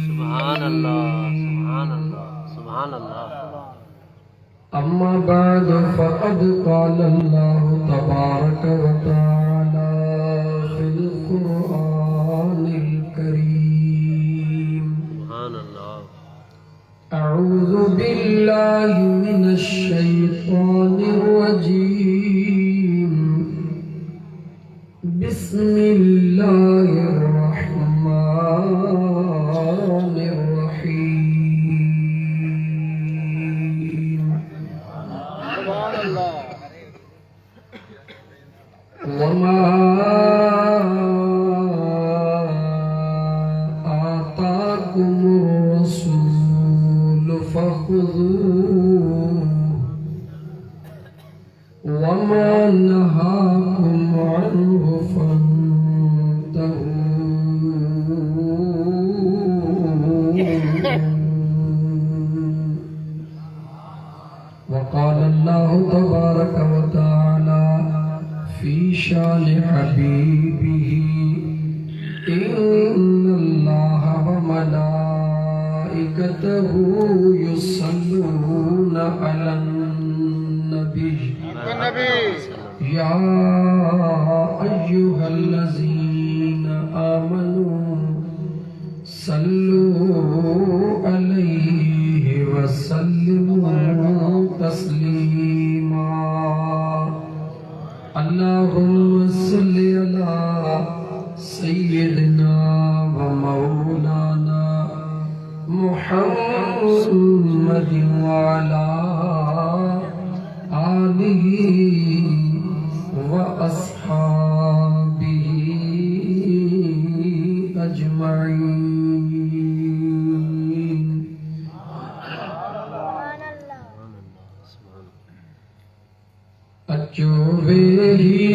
सुभान अल्लाह, सुभान अल्लाह, सुभान अल्लाह। अम्मा बाद फ़क़द क़ाल अल्लाहु तबारक व तआला फ़िल क़ुरआनिल करीम। सुभान अल्लाह। अऊज़ु बिल्लाहि मिनश शैतानिर रजीम। बिस्मिल्लाहिर रहमानिर रहीम। सुभान अल्लाह। वमा आताकुमुर रसूल फखुज़ूहु वमा नहाकुम अन्हु फंतहू। वक़ाल अल्लाहु तबारक व तआला फ़ी शान हबीबिही इन्नल्लाह व मलाइकतहु युसल्लूना अलन नबी या अय्युहल्लज़ीना आमनू सल्लू अलैहि व सल्लिमू तस्लीमा। अल्लाहुम्मा सल्लि अला सय्यिदिना व मौलाना मुहम्मदिन व अला आलिहि व अस्हाबिहि अजमईन। अचो वेही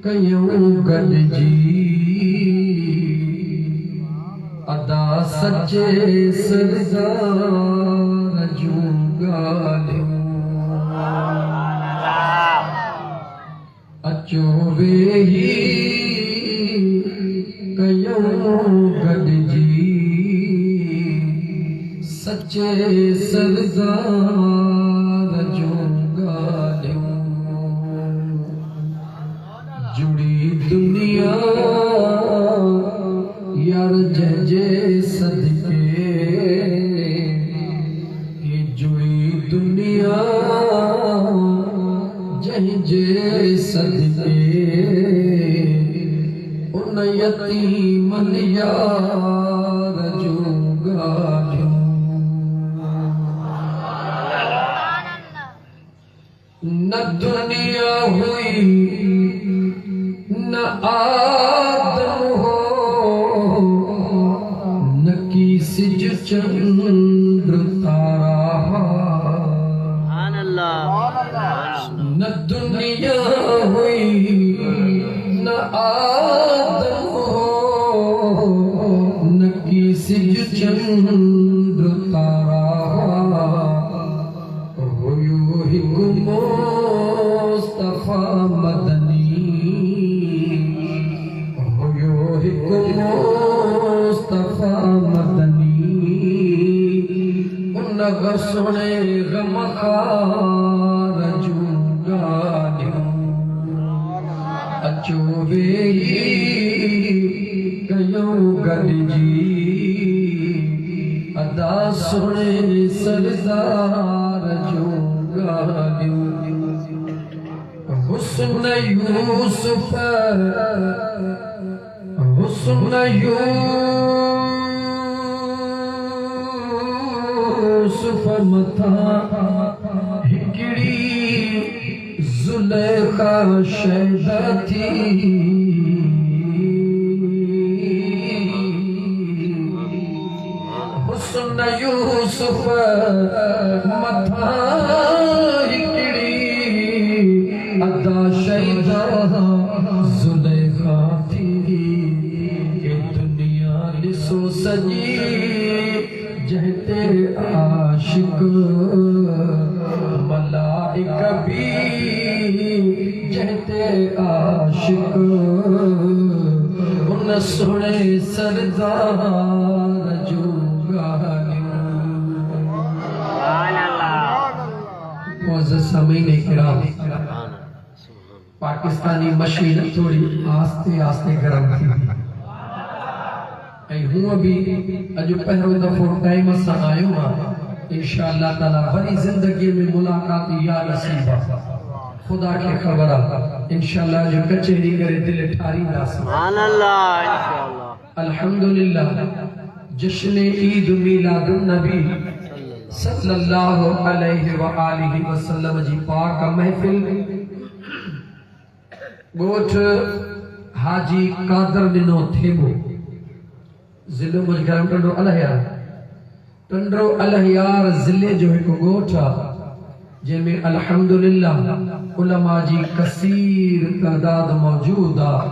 कयूं गॾिजी अदा सचे सरदार जूं ॻाल्हियूं। अचो वेही कयूं गॾिजी सचे सरदार जूं ॻाल्हियूं। जुड़ी दुनिया यार जंहिंजे सदके ये जुड़ी दुनिया जंहिंजे सदके उन यतीमन यार जूं ॻाल्हियूं। न दुनिया हुई न आदम हो न की सिज चंद्र तारा। सुभान अल्लाह। न दुनिया हुई न आदम हो न की सिज चंद्र तारा। हुयो हिकु मुस्तफा मदनी हुयो हिकु मुस्तफा मदनी उन सुणे गमखार जूं ॻाल्हियूं। अचो वेही कयूं गॾिजी अदा सुणे सरदार जूं ॻाल्हियूं। हुस्न यूसुफ हुस्न यूसुफ मथां हिकिड़ी ज़ुलेखा शैदा थी। हुस्न यूसुफ मथां हिकिड़ी अदा शैदा ज़ुलेखा थी। ये दुनिया ॾिसो सॼी जंहिं ते आशिक मलाइक भी ते आशिक उन सोने सरदार जो सामीन किराम, पाकिस्तानी मशीन थोड़ी आस्ते आस्ते गरम थी ऐं हूअं बि अॼु पहिरियों दफ़ो टाइम सां आयो आहियां। इंशाअल्लाह ताला वरी ज़िंदगी में मुलाक़ात या नसीब आहे, खुदा खे ख़बर आहे। इंशाअल्लाह जो कचहरी करे दिल ठारींदासीं। सुभान अल्लाह इंशाअल्लाह। अल्हम्दुलिल्लाह जश्न ईद मिलादुन नबी सल्लल्लाहु अलैहि व आलिहि वसल्लम जी पाक महफिल गोठ हाजी कादर दिनो थेबो ज़िलो मुजगरम टंडो अलहयार ज़िले जो एक गोठ जंहिंमें अल्हम्दुलिल्लाह उलमा जी कसीर तादाद मौजूद आहे।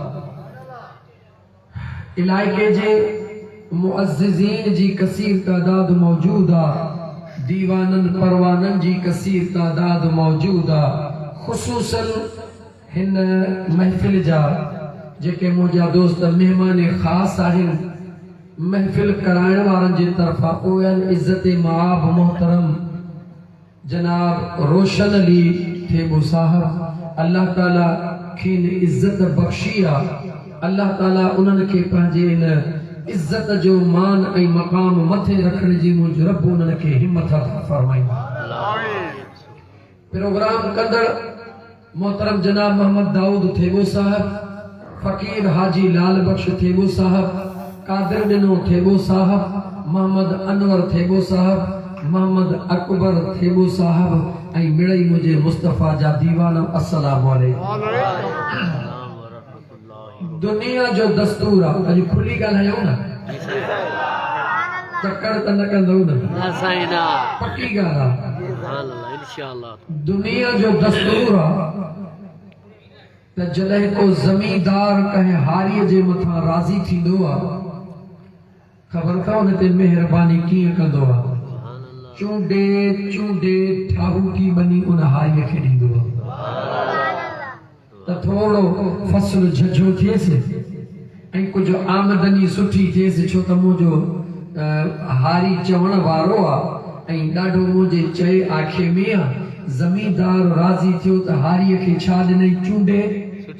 इलाइके जे मुअज़्ज़िज़ीन जी कसीर तादाद मौजूद आहे। दीवानन परवानन जी कसीर तादाद मौजूद आहे। ख़ुसूसन हिन महफिल जा जेके मुंहिंजा दोस्त मेहमान ख़ास आहिनि, महफिल कराइण वारनि जी तरफ़ां ओयल इज़्ज़त माब मोहतरम जनाब रोशन अली थेबो साहब, अल्लाह ताला खेनि इज़्ज़त बख़्शी आहे। अल्लाह ताला उन्हनि खे पंहिंजे इन इज़्ज़त जो मान ऐं मक़ाम मथे रखण जी मुंहिंजो रब उन्हनि खे हिम्मत अता फ़रमाए। प्रोग्राम कंदड़ मोहतरम जनाब मोहम्मद दाऊद थेबो साहब, फ़कीर हाजी लाल बख्श थेबो साहब, कादिर दिनो थेबो साहब, मोहम्मद अनवर थेबो साहब, मोहम्मद अकबर थेबो साहब ऐं मिड़ई मुंहिंजे मुस्तफ़ा जा दीवान, अस्सलामु अलैकुम। दुनिया जो दस्तूर आहे, अॼु खुली ॻाल्हायूं न, चकर त न कंदो न, पक्की ॻाल्हि आहे। इंशाअल्लाह दुनिया जो दस्तूर आहे त जॾहिं को ज़मींदार कंहिं हारीअ जे मथां राज़ी थींदो आहे, ख़बर अथव हुन ते महिरबानी कीअं कंदो आहे? चूंडे चूंडे ठाहूकी बनी उन हारीअ खे ॾींदो आहे त थोरो फसल झझो थिएसि ऐं कुझु आमदनी सुठी थिएसि, छो त मुंहिंजो हारी चवण वारो आहे ऐं ॾाढो मुंहिंजे चए आखे में आहे। ज़मींदार राज़ी थियो त हारीअ खे छा ॾिनई? चूंडे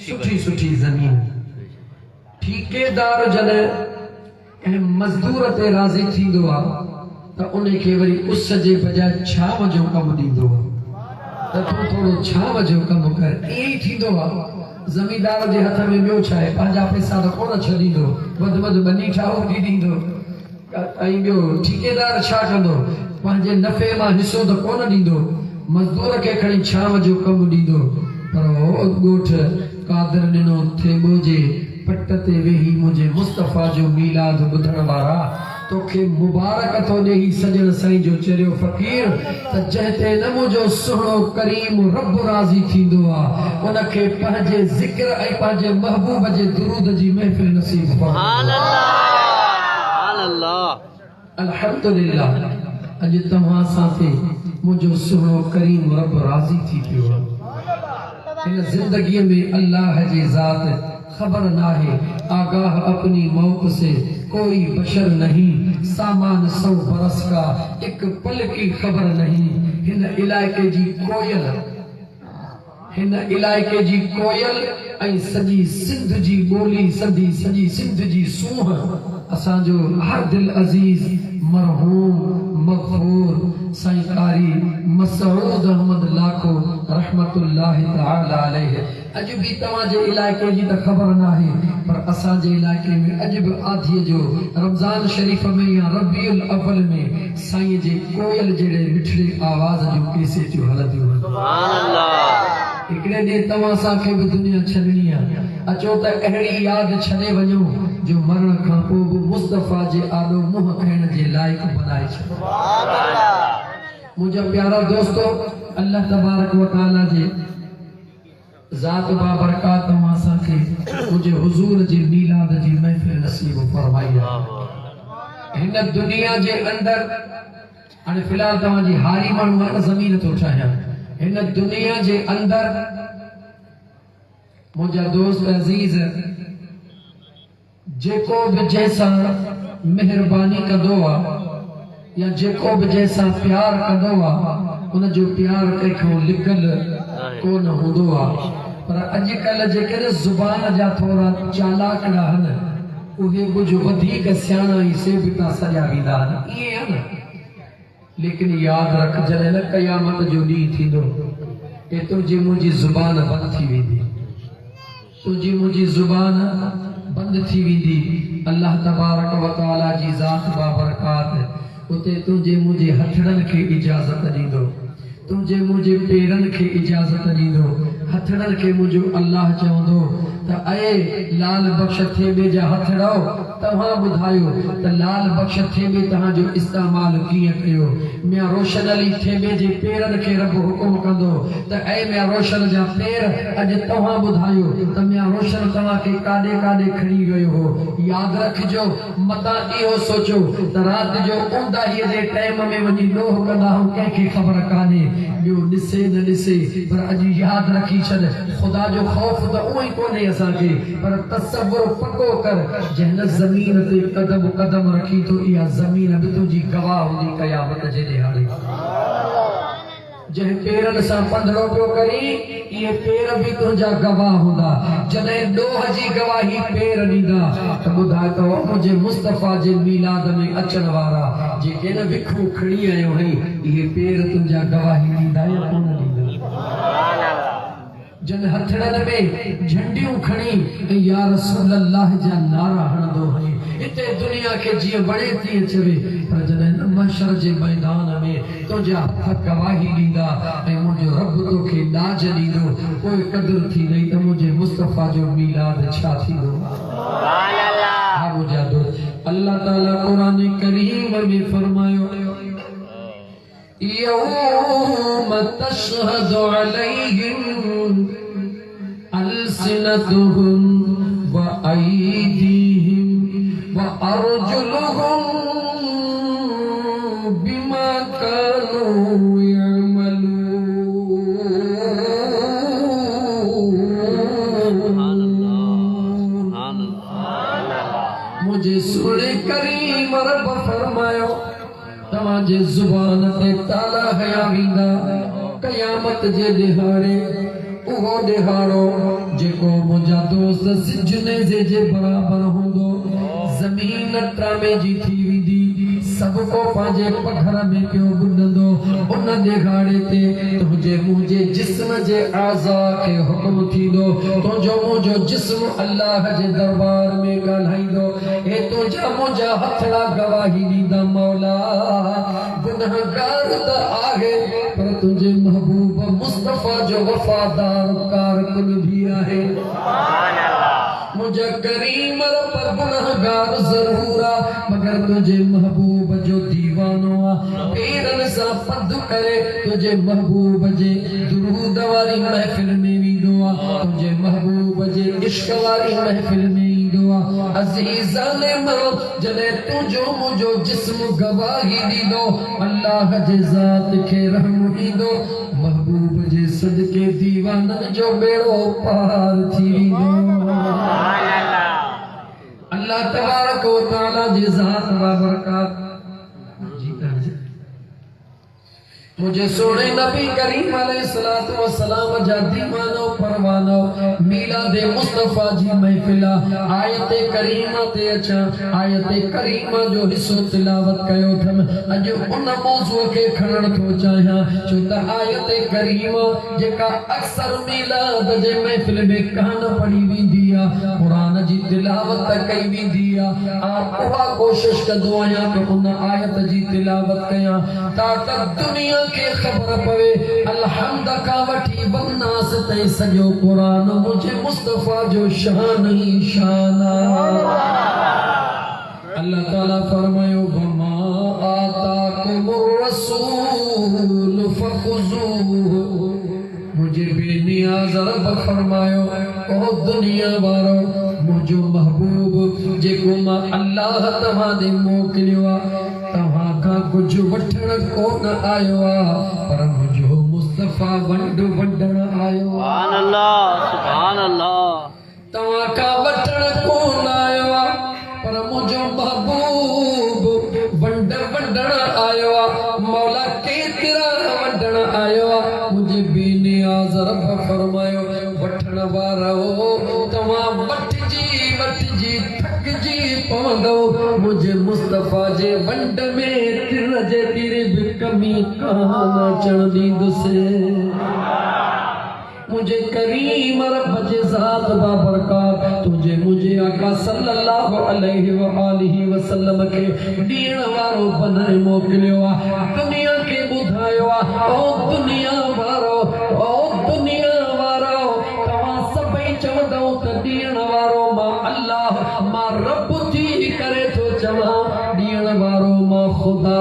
सुठी सुठी ज़मीन। ठेकेदार जॾहिं कंहिं मज़दूर ते राज़ी थींदो आहे त उन खे वरी उस जे बजाए छांव जो कमु ॾींदो आहे त तूं थोरो छांव जो कमु कर। ईअं ई थींदो आहे। ज़मींदार जे हथ में ॿियो छा आहे? पंहिंजा पैसा त कोन छॾींदो, वधि वधि ॿनी ठाहूकी ॾींदो। ऐं ॿियो ठेकेदार छा कंदो? पंहिंजे नफ़े मां हिसो त कोन ॾींदो, मज़दूर खे खणी छांव जो कमु ॾींदो। पर ॻोठ कादर ॾिनो थेबो जे पट ते वेही मुंहिंजे मुस्तफ़ा जो मीलाद ॿुधण वारा तोखे मुबारक थो ॾेई सजण साईं जो चरियो फ़क़ीर त जंहिं ते न मुंहिंजो सुहिणो करीम रब राज़ी थींदो आहे उनखे पंहिंजे ज़िक्र ऐं पंहिंजे महबूब जे दुरूद जी महफ़िल नसीब फरमाए। अल्हम्दुलिल्लाह अॼु तव्हां सां ते मुंहिंजो सुहिणो करीम रब राज़ी थी पियो आहे। हिन ज़िंदगीअ में अल्लाह जी ज़ात खबर नाहे, आगाह अपनी मौत से कोई बशर नहीं, सामान 100 बरस का एक पल की खबर नहीं। हिन इलाइके जी कोयल ऐं सॼी सिंध जी ॿोली, सॼी सिंध जी सूंह असांजो हर दिल अज़ीज़ मरहूम मग़फ़ूर साईं कारी मसऊद अहमद लाखो रहमतुल्लाहि तआला अलैहि। अॼु बि तव्हांजे इलाइके जी त ख़बर नाहे, पर असांजे इलाइके में अॼु बि आधीअ जो रमज़ान शरीफ़ में या रबीउल अव्वल में साईं जे कोयल जहिड़े मिठड़े आवाज़ जूं कैसेटियूं हलंदियूं आहिनि। हिकिड़े ॾींहुं तव्हां असांखे बि दुनिया छॾणी आहे, अचो त अहिड़ी यादि छॾे वञो जो मरण खां पोइ बि मुस्तफ़ा जे आॾो मुंहुं खाइण जे लाइक़ बनाए छॾे। मुंहिंजा प्यारा दोस्तो, अल्लाह तबारक व तआला जे ज़ात बाबरकात तव्हां असांखे मुंहिंजे हुज़ूर जे मीलाद जी महफ़िल नसीब फरमाई आहे। हिन दुनिया जे अंदरि हाणे फ़िलहाल तव्हांजी हारी माण्हू आहे, ज़मीन थो ठाहियां। हिन दुनिया जे अंदरि मुझा दोस्त अजीज जेको भी जैसा मेहरबानी कंदो या जेको भी जैसा प्यार कंदो उन जो प्यार कंहिंखां लिकल कोन हूंदो पर अॼुकल्ह जेके ज़ुबान जा थोरा चालाक आहिनि उहे कुझु वधीक सियाणा ई से बि था सॼा वेंदा आहिनि ईअं आहे न लेकिन यादि रख जॾहिं न क़यामत जो ॾींहुं थींदो ए तुंहिंजी मुंहिंजी ज़ुबान बंदि थी वेंदी तुझी मुझी जुबान बंद थी वेंदी अल्लाह तबारक व तआला जी ज़ात बाबरकात उते तुझे मुझे हथड़न के इजाजत दींदो तुझे मुझे पेरन के इजाजत दींदो हथड़न के मुझो अल्लाह चवंदो त ए लाल बख्श थेबे जा हथड़ो तव्हां ॿुधायो त लाल बख्श थेबे तव्हां जो इस्तेमाल कीअं कयो मियां रोशन अली थेबे जे पेरन खे रब हुकुम कंदो त ए मियां रोशन जा पेर अॼु तव्हां ॿुधायो त मियां रोशन तव्हां खे काॾे काॾे खणी वियो हो यादि रखिजो मतां इहो सोचो त राति जो ऊंदाहीअ जे टाइम में वञी लोह कंदा हूं कंहिंखे ख़बर कान्हे ॿियो ॾिसे न ॾिसे पर अॼु यादि रखी छॾ ख़ुदा जो ख़ौफ़ त उहो ई कोन्हे असांखे पर तसव्वुर पको कर जंहिं ज़मीन ते कदम कदम रखी तो इहा ज़मीन बि तुंहिंजी गवाह हूंदी क़यामत जे ॾिहाड़े जंहिं पेरनि सां पंधड़ो पियो करी इहे पेर बि तुंहिंजा गवाह हूंदा जॾहिं ॾोह जी गवाही पेर ॾींदा त ॿुधाए त मुंहिंजे मुस्तफ़ा जे मीलाद में अचण वारा जेके न विखूं खणी आयो आहीं इहे पेर तुंहिंजा गवाही ॾींदा या कोन ॾींदा जन हथड़न में झंडियूं खणी या रसूल अल्लाह जा नारा हणंदो है इते दुनिया के जीअं वणे तीअं चवे पर जॾहिं महशर जे मैदान में तुंहिंजा हथ गवाही ॾींदा ऐं मुंहिंजो रब तोखे ॾाज ॾींदो पोइ क़दुरु थींदई त मुंहिंजे मुस्तफ़ा जो मीलाद छा थींदो हा मुंहिंजा दोस्त अल्लाह ताला क़ुरान करीम में फरमायो यौम तशहदु अलैहिम अलसिनतुहुम व अयदीहिम व अर्जुलुहुम बिमा कानू यअमलून मुझे सूरे करीम रब फरमायो तव्हांजे ज़ुबान ते ताला हया वेंदा क़यामत जे ॾिहाड़े उहो ॾिहाड़ो जेको मुंहिंजा दोस्त सिजनेज़े जे बराबर हूंदो ज़मीन ट्रामे जी थी वेंदी सभु को पंहिंजे पघर में पियो ॿुॾंदो उन ॾिहाड़े ते तुंहिंजे मुंहिंजे जिस्म जे आज़ा खे हुकुम थींदो तुंहिंजो मुंहिंजो जिस्म अल्लाह जे दरबार में ॻाल्हाईंदो हे तुंहिंजा मुंहिंजा हथड़ा गवाही ॾींदा मौला गुनहगार त आहे पर तुंहिंजे महबूब मुस्तफ़ा जो वफ़ादार कारकुन भी आहे मुझे करीम पर गुनहगार जरूर मगर तुझे महबूब जो दीवानो पेरन सा पद करे तुझे महबूब जे दुरूद वारी महफिल में वींदो तुझे महबूब जे इश्क वारी महफिल में ईंदो अज़ीज़ान जॾहिं तुंहिंजो मुंहिंजो जिस्म गवाही ॾींदो अल्लाह जे ज़ात खे रहम ईंदो महबूब जे सदके दीवाननि जो बेड़ो पार थी वेंदो अल्लाह तबारक व तआला जी ज़ात व बरकात मुझे सोने नबी करीम अलैहिस्सलातु वस्सलाम जा दीवानो परवानो मीलाद मुस्तफा जी महफिल आयत करीमा ते अचा आयत करीमा जो हिस्सो तिलावत कयो थम अज उन मौजू के खणण थो चाहियां छो त आयत करीमा जेका अक्सर मीलाद जे महफिल में कान पढ़ी वेंदी आ कुरान जी तिलावत कई वेंदी आ उहा कोशिश कंदो आहियां त उन आयत जी तिलावत कयां ताकि दुनिया के खबर पवे अलहम्द का वठी बन्नास ते सजो कुरान मुझे मुस्तफा जो शान ही शान अल्लाह ताला फरमायो बमा आताकुमुर रसूल फखुजूहु मुझे बेनियाज रब फरमायो ओ दुनिया वारो मुझो महबूब जेको मां अल्लाह तव्हां दे मोकिलियो तव्हां खां कुछ वठण कोन आयो पर मुझो मुस्तफा वंड वंडण आयो सुभान अल्लाह सुभान अल्लाह फरमायो वठण वारो तव्हां वठजी थकजी पवंदो मुझे मुस्तफा जे वंड में तिर जे तिर भी कमी कान अचण ॾींदुसि मुझे करीम रब जे ज़ात बाबरकात तुझे मुझे आका सल्लल्लाहु अलैहि व आलिहि वसल्लम के ॾियण वारो बनाए मोकिलियो आहे दुनिया खे ॿुधायो आहे ओ दुनिया वारो तव्हां सभई चवंदव त ॾियण वारो मां अल्लाह मां रब थी करे थो चवां ॾियण वारो मां ख़ुदा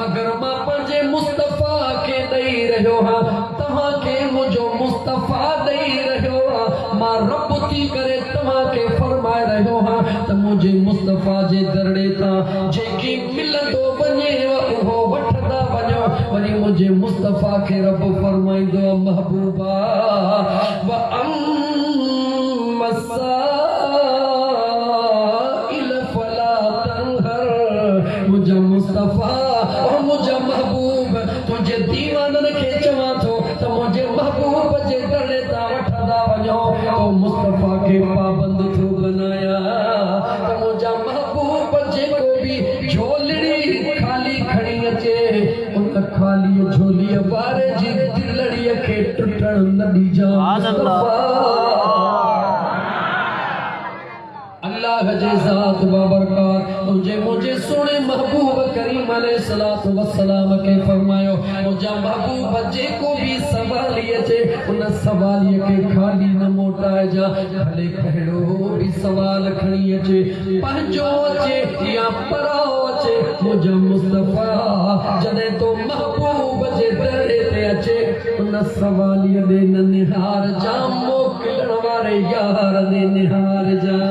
मगर मां पंहिंजे मुस्तफ़ा खे ॾेई रहियो आहियां तव्हांखे मुंहिंजो मुस्तफ़ा ॾेई रहियो आहे मां रब थी करे तव्हांखे फरमाए रहियो आहियां त मुंहिंजे मुस्तफ़ा जे दरड़े तां जेकी मिलंदो वञेव उहो वठंदा वञो वरी मुंहिंजे मुस्तफ़ा खे रब फरमाईंदो महबूबा व मुझा मुस्तफा और मुझा महबूब तुझे दीवानन खे चवां थो त मुझे महबूब जे दरड़े तां वठंदा वञो ओ मुस्तफा खे पाबंद थो बनाया त मुझा महबूब जेको भी झोलड़ी खाली खणी अचे उन खाली झोली वारे जी दिलड़ीअ खे टुटण न ॾिजां अल्लाह जे ज़ात बाबरकात तुझे मुझे सोने महबूब करीम अलैहिस्सलातु वस्सलाम के फरमायो मुझा महबूब जेको भी सवाली अचे उन सवाली के खाली न मोटाए जा भले कहिड़ो भी सवाल खणी अचे पंहिंजो अचे या पराओ अचे मुझा मुस्तफा जॾहिं तो महबूब जे दरड़े ते अचे उन सवाली दे न निहार जा मोकिलण वारे यार दे निहार जा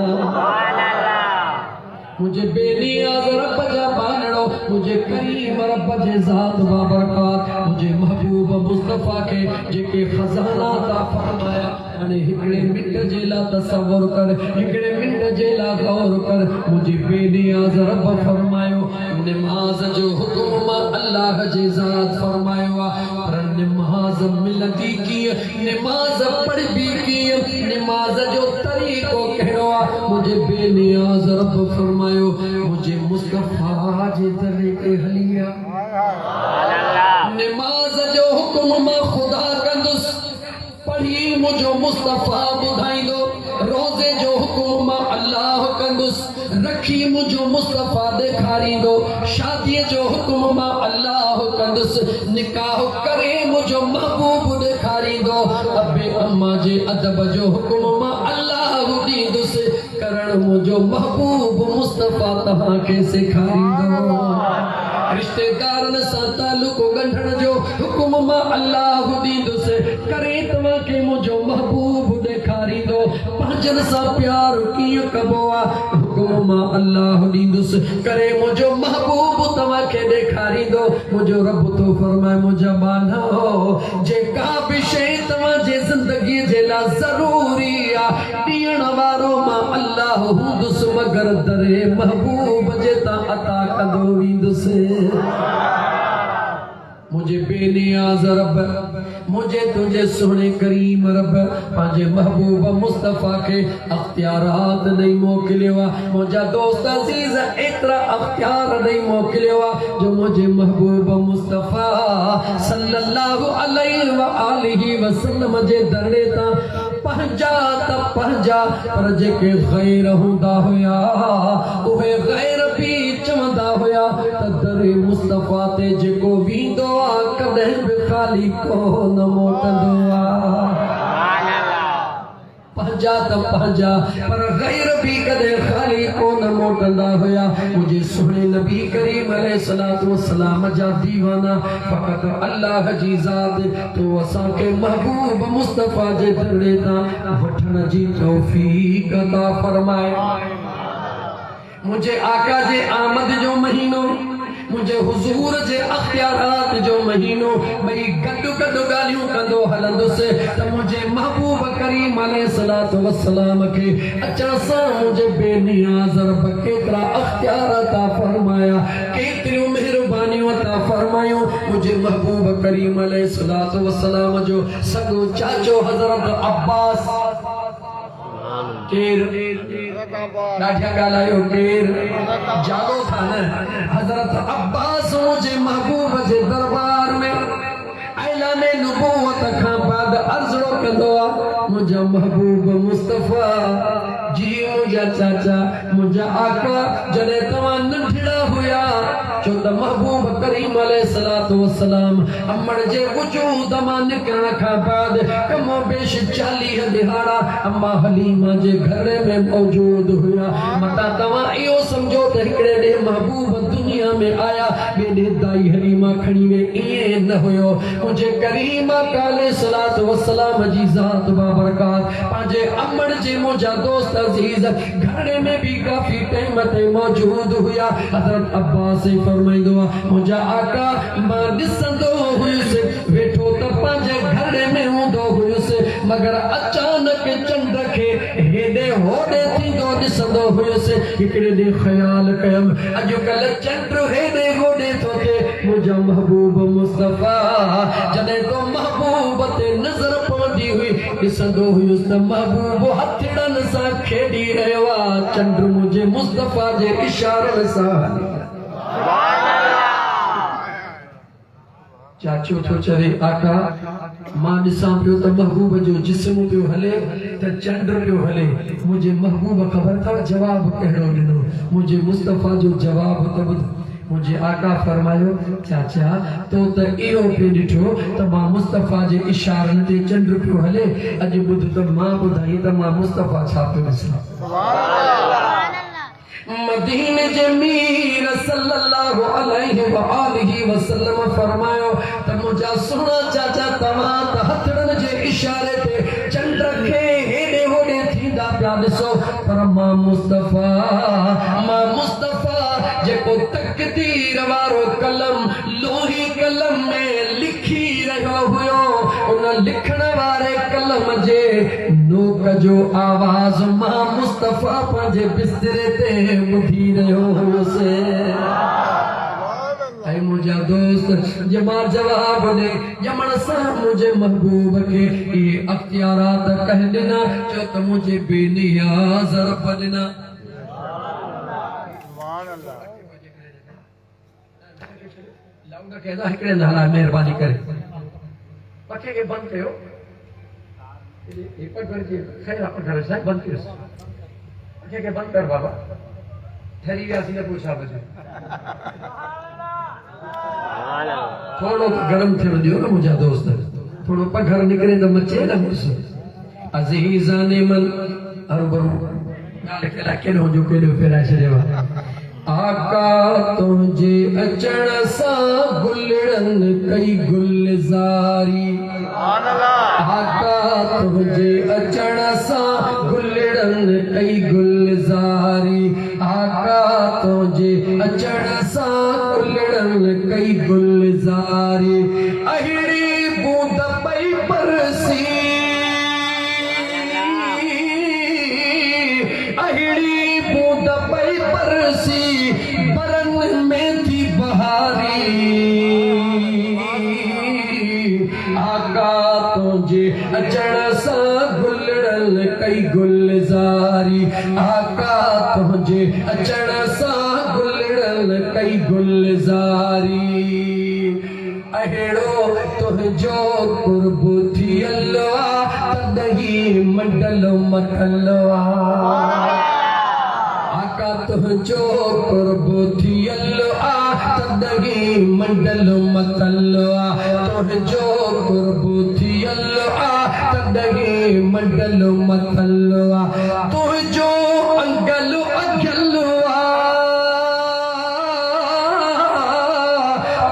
मुझे बेनियाज़ रब जा बानड़ो मुझे करीम रब जे ज़ात बाबरकात मुझे महबूब मुस्तफा के जेके खजाना ता फरमाया अने हिकड़े मिनट जे ला तसव्वुर कर हिकड़े मिनट जे ला गौर कर मुझे बेनियाज़ रब फरमायो नमाज जो हुक्म मां अल्लाह जे ज़ात फरमायो पर नमाज मिलती की नमाज पढ़बी की नमाज जो तरीको कहिड़ो आहे मुझे बेनियाज़ रब फरमायो मुझे मुस्तफा जे दरड़े ते हलिया नमाज जो हुक्म मां खुदा कंदुस पढ़ी मुझो मुस्तफा ॿुधाईंदो रोज़े जो हुक्म मां अल्लाह कंदुस रखी मुझो मुस्तफा ॾेखारींदो शादीअ जो हुक्म मां अल्लाह कंदुस निकाह करे मुझो महबूब ॾेखारींदो अबे अम्मा जे अदब जो हुक्म मां अल्लाह ॾींदुसि करण मुझो महबूब मुस्तफा तव्हांखे सेखारींदो रिश्तेदारन सां तालुको ॻंढण जो हुक्म मां अल्लाह ॾींदुसि करे तव्हांखे मुझो महबूब ॾेखारींदो पंहिंजनि सां प्यार कीअं कबो आहे हुक्म मां अल्लाह ॾींदुसि करे मुझो महबूब तव्हांखे ॾेखारींदो मुझो रब थो फरमाए मुझा बानो जेका बि शइ तव्हांजे ज़िंदगीअ जे लाइ ज़रूरी आहे ॾियण वारो मां अल्लाह हूंदुसि मगर दरे महबूब जे तां अता कंदो वेंदुसि मुझे बेनियाज़ रब मुझे तुझे सोने करीम रब पंहिंजे महबूब मुस्तफा के अख्तियारात ॾेई मोकिलियो आहे मुंहिंजा दोस्त अज़ीज़ एतिरा अख्तियार ॾेई मोकिलियो आहे जो मुंहिंजे महबूब मुस्तफा सल्लल्लाहु अलैहि व आलिहि वसल्लम जे दरड़े तां पंहिंजा पर जेके गैर हूंदा हुया उहे गैर भी चवंदा हुया त दरे मुस्तफा ते जेको वेंदो आहे कॾहिं बि खाली कोन मोटंदो आहे पंहिंजा पर गैर भी कॾहिं खाली कोन मोटंदा हुया मुझे सुने नबी करीम अलैहिस्सलातु वस्सलाम जा दीवाना फ़क़त अल्लाह जी ज़ात तो असांखे महबूब मुस्तफा जे दरड़े तां वठण जी तौफ़ीक़ अता फरमाए मुझे आका जे आमद जो महीनो मुझे हुजूर जे अख्तियारात जो महीनो भई गॾु ॻाल्हियूं कंदो हलंदुसि त मुझे महबूब करीम अलैहिस्सलातु वस्सलाम खे अचण सां मुझे बेनियाज़ रब केतिरा अख्तियार अता फरमाया केतिरियूं महिरबानियूं अता फरमायो मुझे महबूब करीम अलैहिस्सलातु वस्सलाम जो सगो चाचो हजरत अब्बास केर डाठिया गालायो केर जागो था न हजरत अब्बास मुझे महबूब जे दरबार में ऐलाने नबूवत खां बाद अर्ज़ो कंदो मुझा महबूब मुस्तफा जी मुझा चाचा मुझा आका जने तवा नंढड़ा हुया जो त महबूब करीम अलैहिस्सलातु वस्सलाम अम्मड़ जे वजूद मां निकरण खां बाद कमो बेश 40 दिहाड़ा अम्मा हलीमा जे घर में मौजूद हुया मता तवा इयो समझो त हिकड़े दे महबूब दुनिया में आया बेदे दाई हलीमा खणी वे इए न हुयो मुझे करीम अलैहिस्सलातु वस्सलाम जी जात बाबरकात पांजे अम्मड़ जे मुझा दोस्त अजीज घर में भी काफी टाइम ते मौजूद हुया हजरत अब्बास फरमाइंदो मुझा आका मां दिसंदो हुयुस वेठो त पांजे घर में हूंदो हुयुस मगर अचानक चंड के हेडे होडे थींदो दिसंदो हुयुस हिकड़े दे ख्याल कयम अॼुकल्ह चंड हेडे होडे थो थे मुझा महबूब मुस्तफा जॾहिं तो महबूब ते नज़र पवंदी हुई दिसंदो हुयुस त महबूब हथड़न सां खेॾी रहियो आहे चंड मुझे मुस्तफा जे इशारनि सां चाचो तो चरे आका मां ॾिसां पियो त महबूब जो जिस्म पियो हले त चंड पियो हले मुझे महबूब ख़बर अथव जवाब कहिड़ो ॾिनो मुझे मुस्तफा जो जवाब त ॿुध मुझे आका फरमायो चाचा तो त इहो पियो ॾिठो त मां मुस्तफा जे इशारनि ते चंड पियो हले अॼु ॿुध त मां ॿुधाई त मां मुस्तफा छा पियो ॾिसां मदीने जे मीर सल्लल्लाहु अलैहि व आलिहि वसल्लम फरमायो त मुझा सुना चाचा तव्हां त हथड़न जे इशारे ते चंड खे हेॾे होॾे थींदा पिया ॾिसो पर मां मुस्तफा जेको तकदीर वारो कलम लोही कलम में लिखी रहियो हुयो उन लिखण वारे कलम जे नोक जो आवाज मां मुस्तफा पंहिंजे बिस्तरे ते ॿुधी रहियो हुयुसि ऐं मुंहिंजा दोस्त जमा जवाब ॾे ॼमण सां मुंहिंजे महबूब खे इहे अख़्तियारात कह ॾिना चो त मुंहिंजे बेनियाज़ रब ॾिना लाउंगा कहदा हिकड़े नाला मेहरबानी करे पखे के बंद कयो ये पर कर जी खैर अपन घर से बंद कर पखे के बंद कर बाबा ठहरी गया ने पूछा मुझे थोड़ो गरम थियो दियो ना मुझा दोस्त थोड़ो पघर निकरे तो मचे ना मुझसे अजीजाने मन अरबरू नाले केला केलो जो केलो फेरा छडेवा आका तुझे अचण सां गुलड़न कई गुलज़ारी आका तुझे अचण सां गुलड़न कई गुलज़ारी आका तुझे अचण सां गुलड़न कई गुलज़ारी अहिड़ी बूंद पई बरसी अहिड़ी बूंद पई बरसी में थी बहारी आका तुझे अचण सां गुलड़न कई गुलज़ारी आका तुझे अचण सां गुलड़न कई गुलज़ारी अहिड़ो तुंहिंजो कुर्ब थियल आहे तॾहिं मंडल मथल आहे तुझो कुर्ब थियल आ तॾहिं मंडल मथल आ तुझो कुर्ब थियल आ तॾहिं मंडल मथल आ तुझो अंगल अगल आ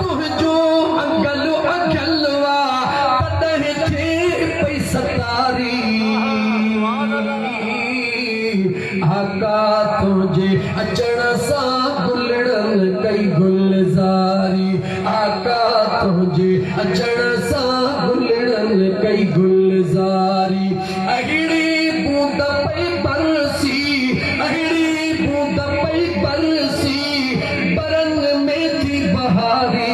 तुझो अंगल अगल आ तॾहिं थे पई सतारी आका तुझे अचण सां गुलड़न कई गुलज़ारी आका तुझे अचण सां गुलड़न कई गुलज़ारी अहिड़ी बूंद पई बरसी अहिड़ी बूंद पई बरसी बरन में थी बहारी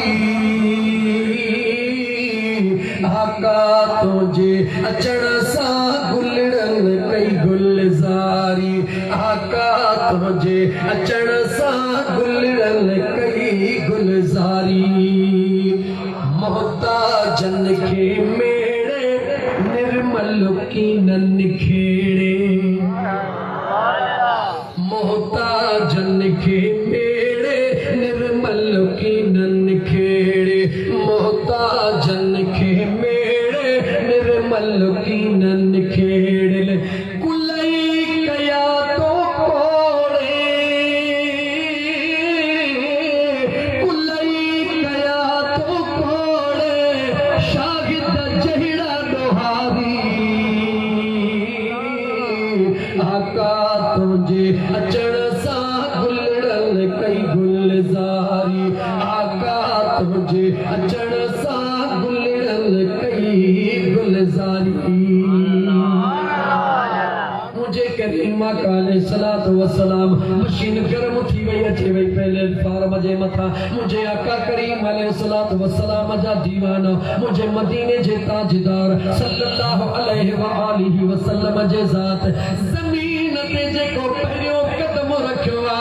तुझे अचण सा गुलड़ल कई गुलजारी मोहताजन के मेरे निर्मल की निखेड़े मोहताजन के मेरे निर्मल की निखेड़े मोहताजन के मेरे निर्मल की निखेड़े कुलई कया तो कोड़े कुलई कया तो कोड़े शाहिद जहिड़ा दोहारी आका तुझे अचण सा गुलड़ल कई गुलजारी आका तुझे अचण सा गुलड़ल कई गुलजारी मुझे करीमा काले सलात व सलाम मशीन गर्म थी वही अचे वही पहले फारम जे मथा मुझे आका करीम अलैहि सलात व सलाम जा दीवाना मुझे मदीने जे ताजदार सल्लल्लाहु अलैहि व आलिहि व सल्लम जे ज़ात ज़मीन ते जेको पहिरियों कदम रखियो आ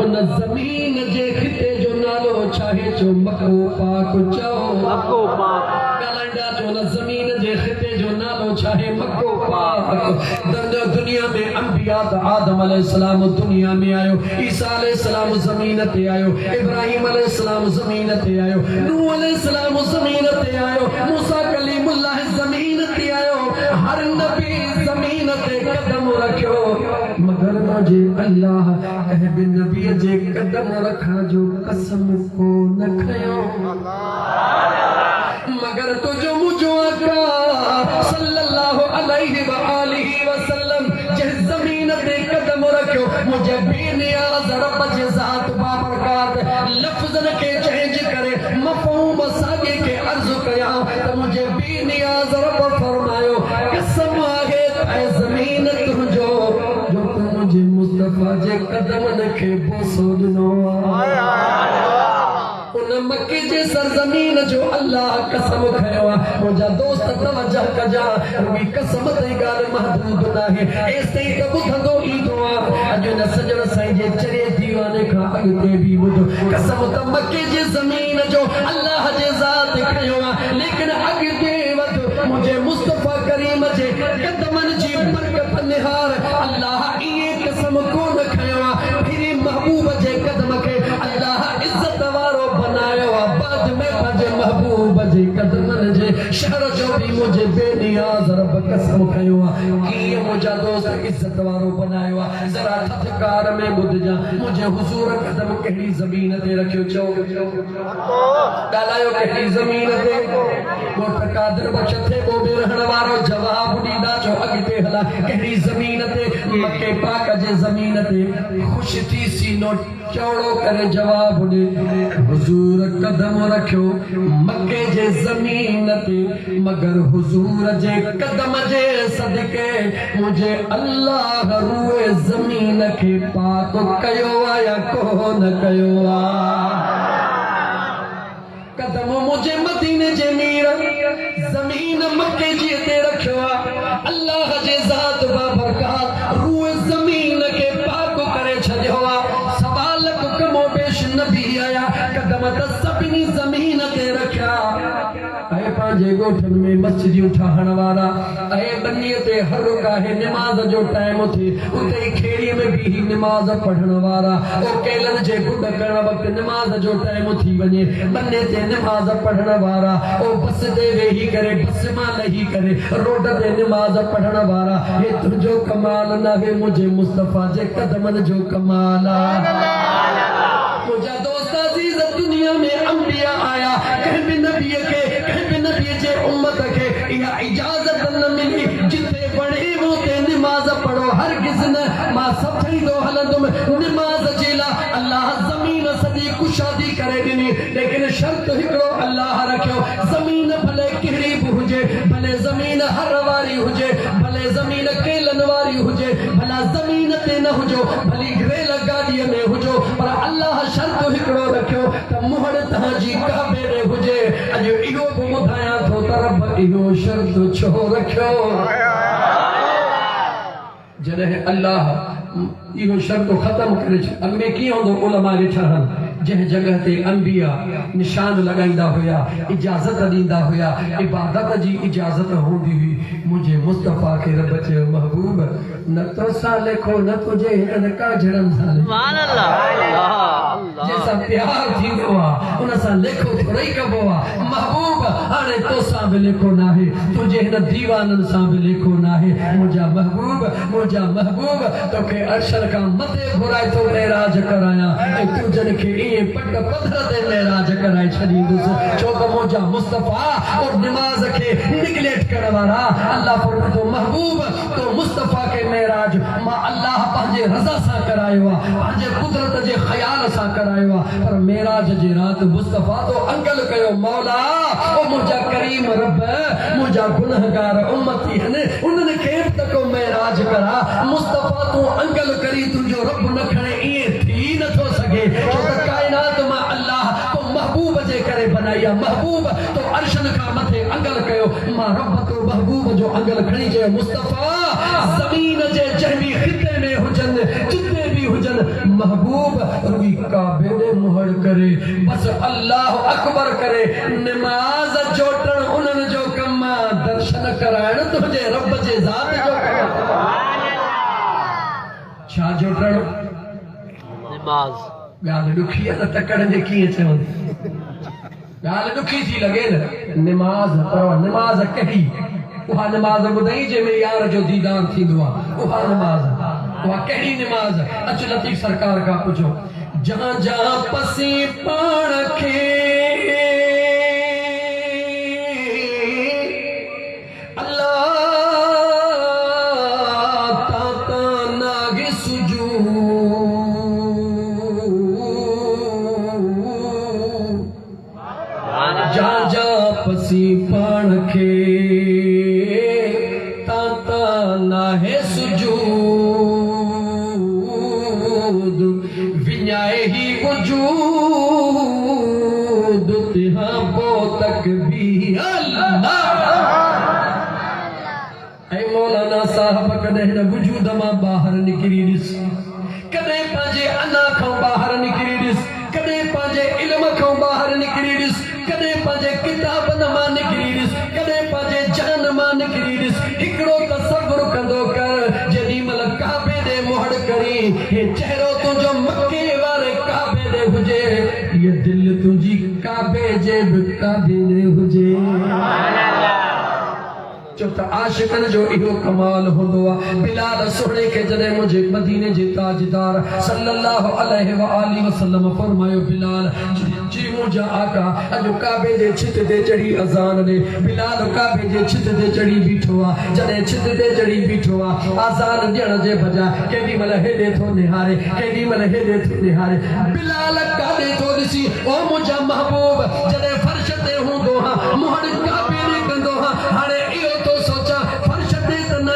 उन ज़मीन जे खिते जो नालो चाहे जो मको पाक चओ मको पाक ॻाल्हाईंदा जो न ज़मीन जे खिते जो नालो चाहे मको पाक दुनिया में अंबिया त आदम अलैहिस्सलाम दुनिया में आयो ईसा अलैहिस्सलाम ज़मीन ते आयो इब्राहिम अलैहिस्सलाम ज़मीन ते आयो नूह अलैहिस्सलाम ज़मीन ते आयो मूसा कलीमुल्लाह ज़मीन ते आयो हर नबी ज़मीन ते कदम रखियो मगर मुझे अल्लाह अहब नबी जे कदम रखण जो कसम को न खयो मगर तुझो मुझो आका सल्लल्लाहु अलैहि व आलिहि व सल्लम जे ज़मीन ते कदम रखियो मुझे बेनियाज़ रब जे ज़ात बाबरकात लफ्ज़न के चेंज करे मफ़हूम सागे के अर्ज़ कया त मुझे बेनियाज़ रब फरमायो कसम आहे ऐ ज़मीन तुझो जो तू मुझे मुस्तफा जे कदमन के बोसो ॾिनो उन मक्के जे सरज़मीन जो अल्लाह कसम खयो आ मुंहिंजा दोस्त तवज्जो कजा रुबी कसम ते ॻाल्हि महदूद नाहे एसि ताईं त ॿुधंदो ईंदो आ अॼु न सजण साईं जे चरे दीवाने खां अॻिते बि ॿुधो कसम त मक्के जे ज़मीन जो अल्लाह जे ज़ात खयो आ लेकिन अॻिते वध मुंहिंजे मुस्तफा करीम जे कदमनि जी बरकत निहार अल्लाह इहे कसम कोन खयो आ फिरी महबूब जे कदम खे अल्लाह इज़त वारो बनायो आ बाद में पंहिंजे महबूब जे कदमनि जे शहर जो भी मुझे बेनियाज़ रब कसम खयो आ कीअं मुंहिंजा दोस्त इज़त वारो बनायो आ जरा थथकार में ॿुधजा मुंहिंजे हुज़ूर कदम कहिड़ी ज़मीन ते रखियो चओ ॻाल्हायो कहिड़ी ज़मीन ते ॻोठ कादर बख्श थे वो बि रहण वारो जवाब ॾींदा चओ अॻिते हला कहिड़ी ज़मीन ते मके पाक जे ज़मीन ते ख़ुशि थी सीनो चौड़ो करे जवाब ॾे हुज़ूर कदम रखियो मके जे ज़मीन ते मगर हुज़ूर जे कदम जे सदके मुझे अल्लाह रूए ज़मीन खे पाक कयो आ या कोन कयो आ कदम मुझे मदीने जे मीर ज़मीन मके जी ते रखियो आ अल्लाह जे ज़ात बाबरकात रूए ज़मीन खे पाक करे छॾियो आ सवाल कमो पेश नबी आया कदम त सभिनी ज़मीन ते रखिया ऐं पंहिंजे ॻोठनि में मस्जिदियूं ठाहण वारा ऐं बनीअ ते हर काहे निमाज़ जो टाइम थिए उते ई खेड़ीअ में बीही निमाज़ पढ़ण वारा ओ केलनि जे गुड करण वक़्तु निमाज़ जो टाइम थी वञे बने ते निमाज़ पढ़ण वारा ओ बस ते वेही करे बस मां लही करे रोड ते निमाज़ पढ़ण वारा हे तुंहिंजो कमाल नाहे मुंहिंजे मुस्तफा जे कदमनि जो कमाल आहे मुंहिंजा दोस्त अज़ीज़ दुनिया में अंबिया आया कंहिं बि नबीअ खे कंहिं बि नबीअ जे उम्मत खे इहा इजाज़त न मिली जिते पढ़े वो ते निमाज़ पढ़ो हरगिज़ न मां सफरीदो हलंदुमि निमाज़ जे लाइ अल्लाह ज़मीन सॼी कुशादी करे ॾिनी लेकिन शर्त हिकिड़ो अल्लाह रखियो ज़मीन भले कहिड़ी बि हुजे भले ज़मीन हर वारी हुजे भले ज़मीन केलनि वारी हुजे भला ज़मीन ते न हुजो भली रेल गाॾीअ में हुजो पर अल्लाह शर्त हिकिड़ो रखियो त मुहर तव्हांजी काबे ॾे हुजे अॼु इहो बि ॿुधायां थो त रब इहो शर्त छो रखियो जॾहिं अल्लाह इहो शर्त ख़त्म करे अॻिमें कीअं हूंदो उलमा वेठा आहिनि जंहिं जॻह ते अंबिया निशान लॻाईंदा हुया इजाज़त ॾींदा हुया इबादत जी इजाज़त हूंदी हुई मुंहिंजे मुस्तफ़ा खे रब चयो महबूब न तो सां लेखो न तुंहिंजे हिननि काजड़नि सां सुभान अल्लाह अल्लाह जैसा प्यार थींदो आहे उन सां लेखो थोड़ई कबो आहे महबूब हाणे तोसां बि लेखो नाहे तुंहिंजे हिन दीवाननि सां बि लेखो नाहे मुंहिंजा महबूब तोखे अर्शर खां मथे घुराए थो मेराज करायां ऐं तूं जन खे ईअं पट पथर ते मेराज कराए छॾींदुसि छो त मुंहिंजा मुस्तफ़ा और निमाज़ खे निगलेक्ट करण वारा अल्लाह फरमाए थो महबूब तो मुस्तफ़ा खे मेराज मां अल्लाह पंहिंजे रज़ा सां करायो आहे पंहिंजे कुदरत जे ख़्याल सां करायो आहे पर मेराज जी राति मुस्तफ़ा तो अंगल कयो मौला ओ मुंहिंजा करीम रब मुंहिंजा गुनहगार उम्मती आहिनि उन्हनि खे बि त को मेराज करा मुस्तफ़ा तूं अंगल करी तुंहिंजो रब न खणे ईअं थी नथो सघे छो त काइनात मां अल्लाह तो महबूब जे करे बनाई आहे महबूब तो अर्शन खां मथे अंगल कयो मां रब तो महबूब जो अंगल खणी चयो मुस्तफ़ा ज़मीन जे जंहिं बि ख़िते में हुजनि जिते बि हुजनि महबूब रुई काबे ॾे मुहड़ करे बस अल्लाह अकबर करे नमाज़ जोटण उन्हनि जो कम दर्शन कराइण तुंहिंजे रब जे ज़ात जो छा जोटण नमाज ॻाल्हि ॾुखी आहे त तकड़ जे कीअं चवंदी ॻाल्हि ॾुखी थी लॻे न निमाज़ पर निमाज़ कहिड़ी उहा निमाज़ ॿुधई जंहिंमें यार जो दीदार थींदो आहे उहा निमाज़ उहा कहिड़ी निमाज़ अच लतीफ़ सरकार खां पुछो जहां जहां पसी पाण खे पसी पाण खे ताता नाहे सुजूद विञाए ही वजूद तिहां पो तक भी अल्लाह ऐ मौलाना साहब कॾहिं हिन वजूद मां ॿाहिरि निकिरी ॾिस कॾहिं पंहिंजे अना खां ॿाहिरि निकिरी ॾिस कॾहिं पंहिंजे इल्म खां ॿाहिरि निकिरी ॾिस कॾहिं पंहिंजे किताबनि मां निकिरी ॾिस कॾहिं पंहिंजे जान मां निकिरी ॾिस हिकिड़ो तसव्वुर कंदो कर जेॾी महिल काबे ॾे मुहड़ करी हे चहिरो तुंहिंजो मके वारे काबे ॾे हुजे हीअ दिलि तुंहिंजी काबे जे बि काबे ॾे हुजे जो त आशिकन जो इहो कमाल हूंदो आहे बिलाल सोहणे खे जॾहिं मुंहिंजे मदीने जे ताजदार सल्लल्लाहु अलैहि व आलिहि वसल्लम फरमायो बिलाल जी मुंहिंजा आका अॼु काबे जे छित ते चढ़ी अज़ान ॾे बिलाल काबे जे छित ते चढ़ी बीठो आहे जॾहिं छित ते चढ़ी बीठो आहे अज़ान ॾियण जे बजाए केॾी महिल हेॾे थो निहारे केॾी महिल हेॾे थो निहारे बिलाल काॾे थो ॾिसी ओ मुंहिंजा महबूब जॾहिं फर्श ते हूंदो हा मुहड़ काबे ॾे कंदो हा हाणे इहो तो सोचा फर्श ते त न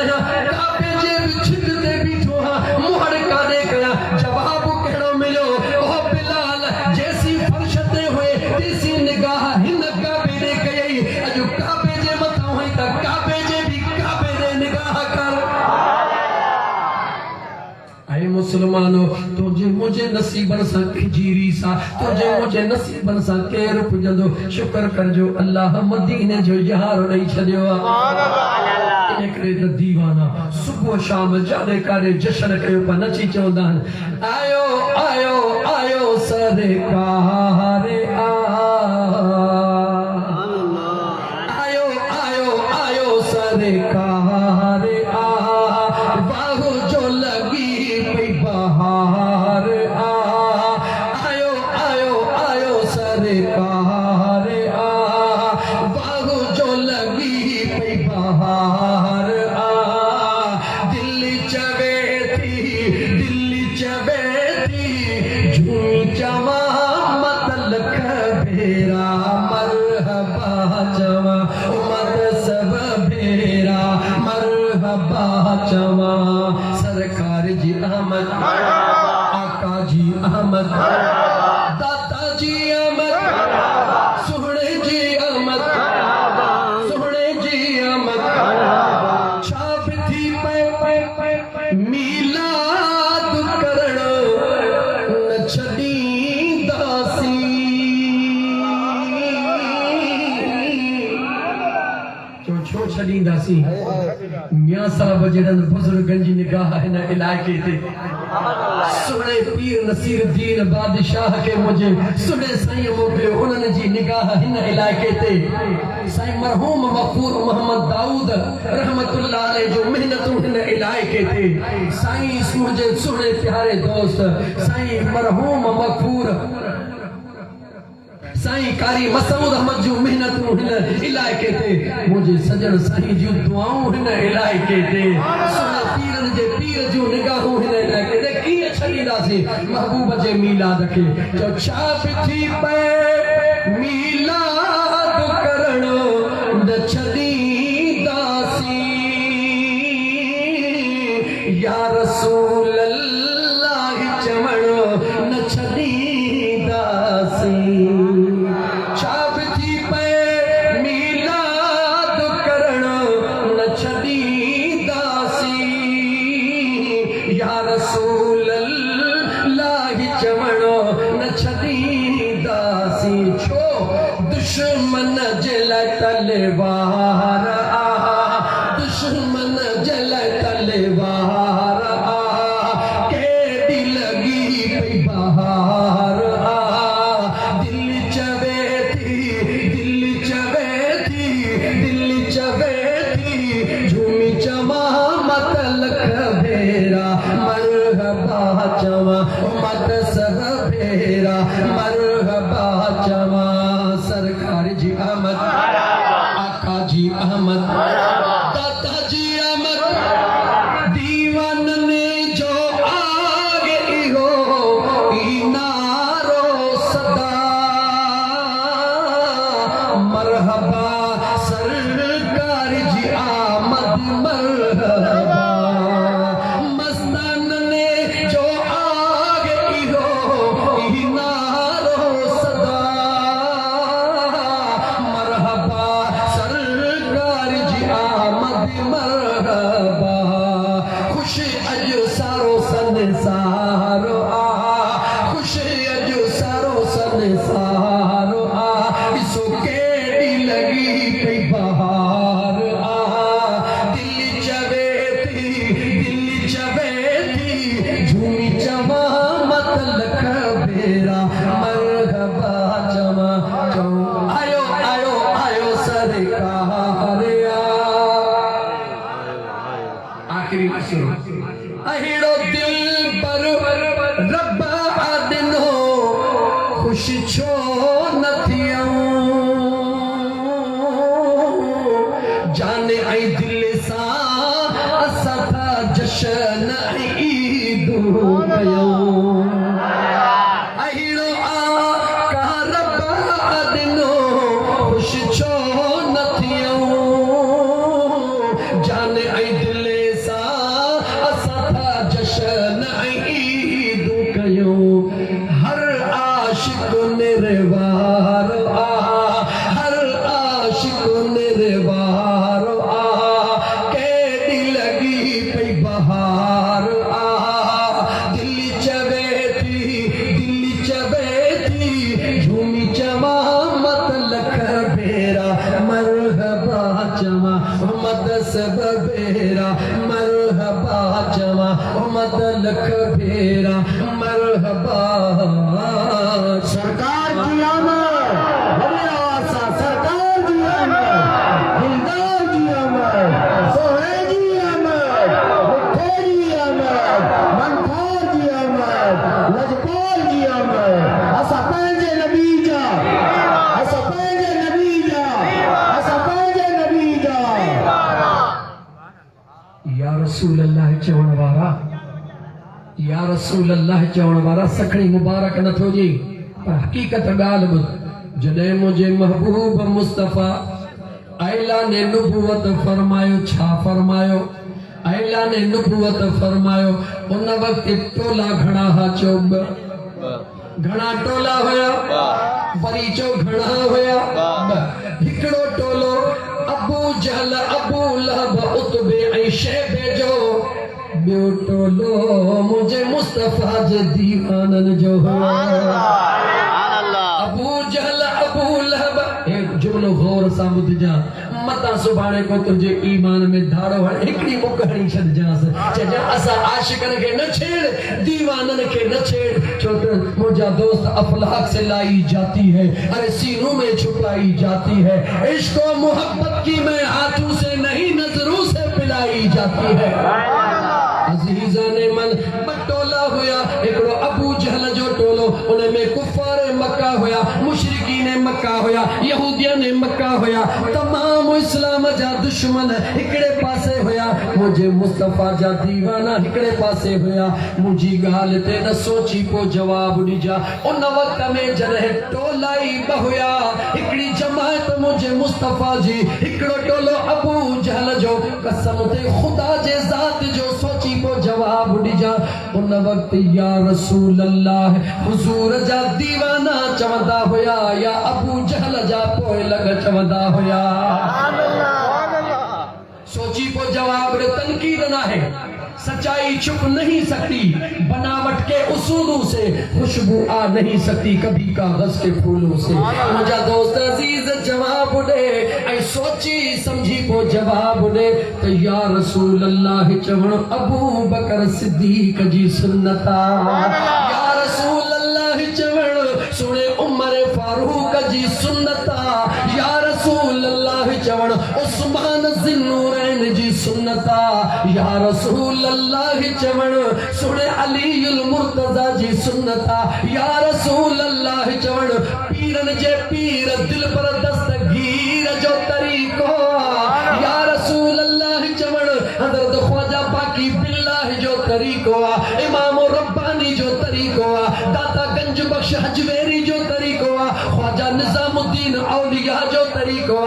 काबे जे बि छित ते बीठो हा मुहड़ काॾे कया जवाब कहिड़ो मिलियो ओ बिलाल जेसी फर्श ते हुए तेसी निगाह हिन काबे ॾे कयई अॼु काबे जे मथां हुई त काबे जे बि काबे ॾे निगाह कर ऐ मुसलमानो तुंहिंजे मुंहिंजे नसीबनि सां खिजीरी सां तुंहिंजे मुंहिंजे नसीबनि सां केरु पुॼंदो शुक्र करजो अल्लाह मदीने जो यार ॾेई छॾियो आहे हिकिड़े त दीवाना सुबुह शाम जाॾे काॾे जशन कयो पिया नची चवंदा आहिनि आयो आयो आयो सरकार आयो आयो आयो सरकार बाहु जो लगी पई बहार आयो आयो आयो सरकार बाहु जो लगी पई बहार दिल्ली चवे थी झूम चवा मत लख भेरा मरहबा चवा मत सब भेरा मरहबा चवा सरकार जी अहमद आका जी अहमद दाता जी अहमद सोहणे जी अहमद सोहणे जी अहमद छा थी पे मीला छॾींदासीं मियां साहब जहिड़नि बुज़ुर्गनि जी निगाह हिन इलाइक़े ते सुहिणे पीर नसीर दीन बादशाह खे मुंहिंजे सुहिणे साईं मोकिलियो उन्हनि जी निगाह हिन इलाइक़े ते साईं मरहूम मक़बूर मोहम्मद दाऊद रहमतुल्लाह अलैह जो महिनतूं हिन इलाइक़े ते साईं मुंहिंजे सुहिणे प्यारे दोस्त साईं मरहूम मक़बूर साईं कारी मसूद अहमद जो महिनतूं हिन इलाइक़े ते मुंहिंजे सजण साईं जूं दुआऊं हिन इलाइक़े ते सुहिणे पीरनि जे पीर जूं निगाहूं हिन इलाइक़े ते कीअं छॾींदासीं महबूब जे मीलाद खे जो छा पिठी पए मीलाद करण न छॾींदासीं या रसूल अल्लाह चवण न छॾींदासीं दुश्मन जल तलवार दुश्मन जल तलवार केॾी लॻी पई बहार दिल चवे थी झूमी चवा मत लख भेरा मरहबा चवा मत सह भेरा मरहबा चवा सरकार जी अहमद आका जी अहमद दादा जी अहमद दीवान ने जो आगे इहो नारो सदा मरहबा सरकार जी आमद मरहबा मस्तान ने जो आगे इहो नारो सदा मरहबा सरकार जी आमद मरहबा खुश अॼु सारो संसारो खुश अॼु सारो संसारो ॾिसो केॾी लॻी पई बहार दिल चवे थी झूमी चवा मत लख भेरा मरहबा चवा चओ आयो आयो आयो सरकार आखिरी सुनो अहिड़ो दिल पर रब ॾिनो खुश छो न थियूं जाने ऐं दिल सां असां था जशन ईदूं कयूं अहिड़ो आका रब ॾिनो खुश छो न थियूं जाने ऐं दिल सां असां था जशन ईदूं कयूं हर आशिक निर्वार हर आशिक निर्वार केॾी लॻी पई बहार दिल चवे थी झूमी चवा मत लख भेरा मरहबा चवा मत सब भेरा मरहबा चवा मत लख भेरा मरहबा सरकार की आमद बड़ी आवाज सा सरकार की आमद दिलदार की आमद सोहे की आमद मिठे की आमद मनखार की आमद लजपाल की आमद असा पंहिंजे नबी जा असा पंहिंजे नबी जा असा पंहिंजे नबी जा या रसूल अल्लाह चवण वारा या रसूल अल्लाह चवण वारा सखणी मुबारक नथो जी पर हकीकत ॻाल्हि ॿुध जॾहिं मुंहिंजे महबूब मुस्तफ़ा ऐलाने नुबुवत फरमायो छा फरमायो ऐलाने नुबुवत फरमायो उन वक़्तु टोला घणा हा चओ घणा टोला हुया वरी चओ घणा हुया हिकिड़ो टोलो अबू जहल अबू लहब उतबे ऐं शैबे जो ॿियो टोलो मुंहिंजे मुस्तफ़ा जे दीवाननि जो अबू जहल अबू लहब जुमलो गौर सां ॿुधिजां ता सुभाणे को तुझे ईमान में धाड़ो हण हिकड़ी मुक हणी छॾ जांस चजा असा आशिकन के न छेड़ दीवानन के न छेड़ छो त मुझा दोस्त अफलाक से लाई जाती है अरे सीनों में छुपाई जाती है इश्क और मोहब्बत की मैं हाथों से नहीं नजरों से पिलाई जाती है अजीजा ने मन बटोला हुआ एकड़ो अबू जहल जो टोलो उनमें कुफार मक्का हुआ मुशरिकीन मक्का हुआ यहूदिया ने मक्का हुआ तमाम इस्लाम जा दुश्मन हिकड़े पासे हुआ मुझे मुस्तफा जा दीवाना हिकड़े पासे हुआ मुझी गाल ते न सोची पो जवाब ॾिजा उन वक्त में जॾहिं टोलाई ब हुआ हिकड़ी जमात मुझे मुस्तफा जी हिकड़ो टोलो अबू जहल जो कसम ते खुदा जे ज़ात जो सोची पो जवाब ॾिजा उन वक्त या रसूल अल्लाह हुजूर जा दीवाना चवंदा हुया या अबू जहल जा पोइ लग चवंदा हुया सोची पो जवाब रे तनकीद ना है सच्चाई छुप नहीं सकती बनावट के उसूलों से खुशबू आ नहीं सकती कभी कागज के फूलों से मुझा दोस्त अजीज जवाब दे ऐ सोची समझी को जवाब दे तो या रसूल अल्लाह चवण अबू बकर सिद्दीक जी सुन्नता या रसूल अल्लाह चवण सुने उमर फारूक जी सुन्नता या रसूल अल्लाह चवण उस्मान ज़िन्नूरैन जी सुन्नता या रसूल अल्लाह चवण सुने अलीउल मुर्तज़ा जी सुन्नता या रसूल अल्लाह चवण पीरन जे पीर दिल पर दस्तगीर जो तरीको या रसूल अल्लाह चवण हज़रत ख्वाजा बाकी बिल्लाह जो तरीको इमाम रब्बानी जो तरीको दाता गंज बख्श हजवेरी जो तरीको ख्वाजा निजामुद्दीन औलिया जो तरीको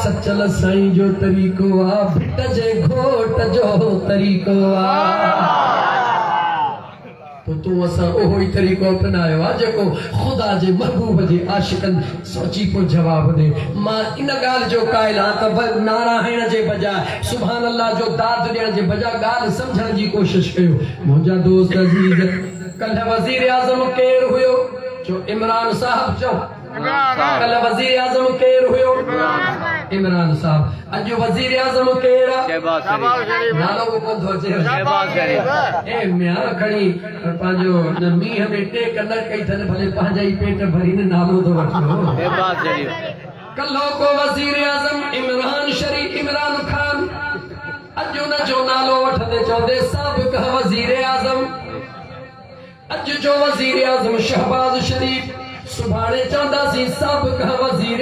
सचल साईं जो तरीको भिट जे घोट जो तरीको तो तू असा ओहो ही तरीको अपनायो आ जेको खुदा जे महबूब जे आशिकन सोची को जवाब दे मां इन गाल जो कायल त नारायण जे बजाय सुभान अल्लाह जो दाद ॾियण जे बजाय गाल समझण जी कोशिश कयो मुंहिंजा दोस्त अजीज कल वजीर आज़म केर हुयो जो इमरान साहब चो कल वजीर आज़म केर हुयो इमरान साहब अज वजीर आज़म केर नालो को कोन थो अचे ए म्या खणी पंहिंजो न मींहं में टेक न कई थन भले पंहिंजा ई पेट भरी न नालो थो वठो कल्हो को वजीर आज़म इमरान शरीफ इमरान खान अज उन जो नालो वठंदे चवंदे साबिक़ वजीर आज़म अज जो वजीर आज़म शहबाज शरीफ सुभाणे चवंदासीं साबिक़ वजीर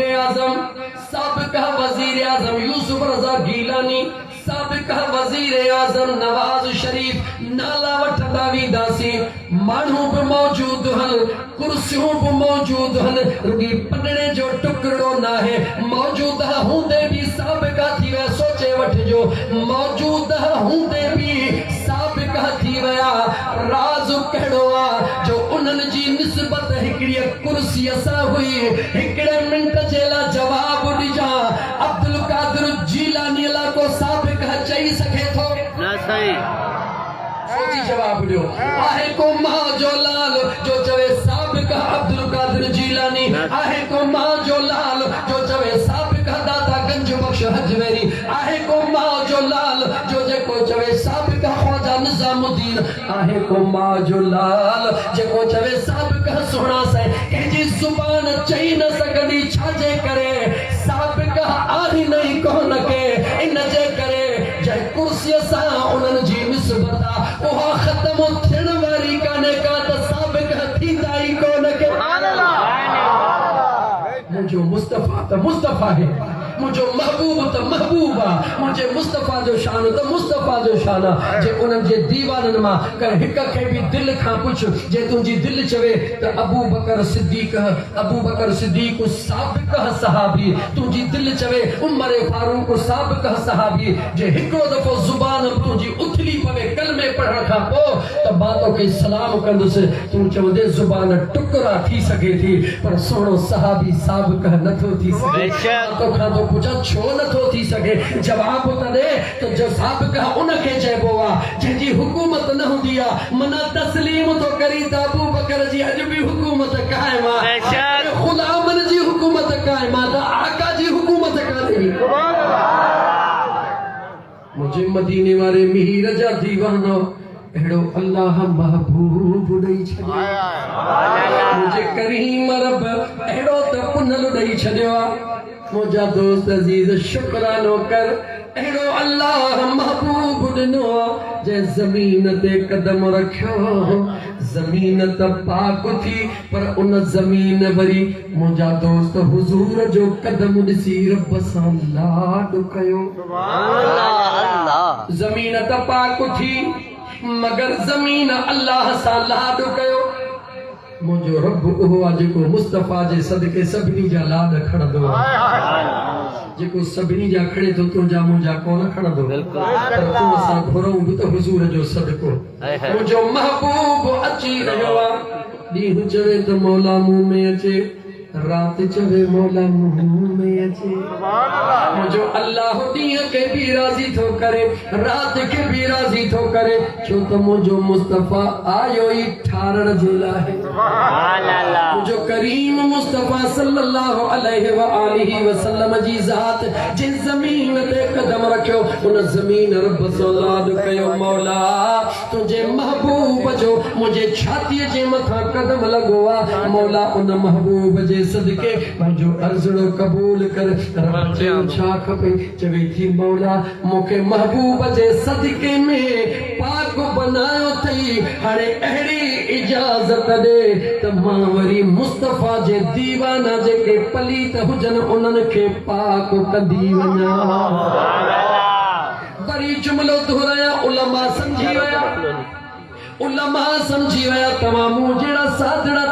आज़म यूसुफ रज़ा गीलानी साबिक़ वजीर आज़म नवाज शरीफ नाला वठंदा वेंदासीं माण्हू बि मौजूद हन कुर्सियूं बि मौजूद हन रुॻी पनड़े जो टुकड़ो नाहे मौजूद हूंदे बि साबिक़ थी विया सोचे वठिजो मौजूद हूंदे बि साबिक़ थी विया राज़ कहिड़ो आहे जो उन्हनि जी निस्बत हिकिड़ी कुर्सीअ सां हुई हिकिड़े मिंट जे लाइ जवाब ॾिजां अब्दुल कादिर जीलानी ला को साबिक़ चई सघे थो न सही सोची जवाब ॾियो आहे को मां जो लाल जो चवे साबिक़ अब्दुल कादिर जीलानी आहे को मां जो लाल जो चवे साबिक़ दाता गंज बख्श हजवेरी आहे को मां जो लाल जो जेको चवे साबिक़ ख्वाजा निजामुद्दीन आहे को मां जो लाल जेको चवे साबिक़ सुहिणा साईं कंहिंजी ज़ुबान चई न सघंदी छाजे करे साबिक़ आही नहीं कोन के इन जे करे जंहिं कुर्सीअ सां उन्हनि जी निस्बत आहे उहा ख़त्म थियण वारी कान्हे का त साबिक़ थींदा ई कोन के मुंहिंजो मुस्तफ़ा त मुस्तफ़ा है मुझो महबूब त महबूब आ मुझे मुस्तफा जो शान त मुस्तफा जो शान आ जे उनन जे दीवानन मा कर हिक के भी दिल खां पुछ जे तुंजी दिल चवे त अबू बकर सिद्दीक साबिक़ सहाबी तुंजी दिल चवे उमर फारूक साबिक़ सहाबी जे हिकड़ो दफो जुबान तुंजी उथली पवे कलमे पढ़ण खां पो त बातो के सलाम कंदुस तू चवंदे जुबान टुकड़ा थी सके थी पर सोनो सहाबी साबिक़ नथो थी सके तो खां तो पूछा छो नथो थी सके जवाब त दे तो जो साबिक़ उनखे चइबो आ जंहिंजी हुकूमत न हूंदी आ मना तस्लीम तो करी त अबू बकर जी अॼु बि हुकूमत कायम आ ग़ुलामन जी हुकूमत कायम आ त आका जी हुकूमत कान्हे मुझे मदीने वारे मीर जा दीवानो एड़ो अल्लाह महबूब ॾेई छॾियो मुझे करीम रब एड़ो त पुनल ॾेई छॾियो आहे मुझा दोस्त अजीज शुक्रानो कर एड़ो अल्लाह महबूब ॾिनो आहे जे ज़मीन ते कदम रखियो ज़मीन त पाक थी पर उन ज़मीन वरी मुझा दोस्त हुजूर जो कदम ॾिसी रब सां लाड कयो अल्लाह ज़मीन त पाक थी मगर ज़मीन अल्लाह सां लाड कयो मुझो रब उहो आहे जेको मुस्तफ़ा जे सदके सभिनी जा लाड खणंदो आहे जेको सभिनी जा खणे थो तुंहिंजा मुंहिंजा कोन खणंदो पर तूं असां घुरूं बि त हुजूर जो सदको मुंहिंजो महबूब अची रहियो आहे ॾींहुं चवे त मौला मुंहुं में अचे रात चवे मौला मुंहुं में अचे मुझो अल्लाह ॾींहं के भी राज़ी थो करे रात के भी राज़ी थो करे छो त मुझो मुस्तफ़ा आयो ई ठारण जे लाइ मुझो करीम मुस्तफ़ा सल्लल्लाहु अलैहि व आलिहि वसल्लम जी ज़ात जे ज़मीन ते कदम रखियो उन ज़मीन रब सां लाड कयो मौला तुंहिंजे महबूब जो मुझे छातीअ जे मथां कदम लॻो आहे मौला उन महबूब जे सदके मुझो अर्ज़ड़ो कबूल कर रब चयो छा खपे चवे थी मौला मूंखे महबूब जे सदके में पाक बनायो अथई हाणे अहिड़ी इजाज़त ॾे त मां वरी मुस्तफ़ा जे दीवाना जेके पलीत हुजनि उन्हनि खे पाक कंदी वञा वरी जुमिलो दोहराया उलमा समझी विया तमामु जहिड़ा साधड़ा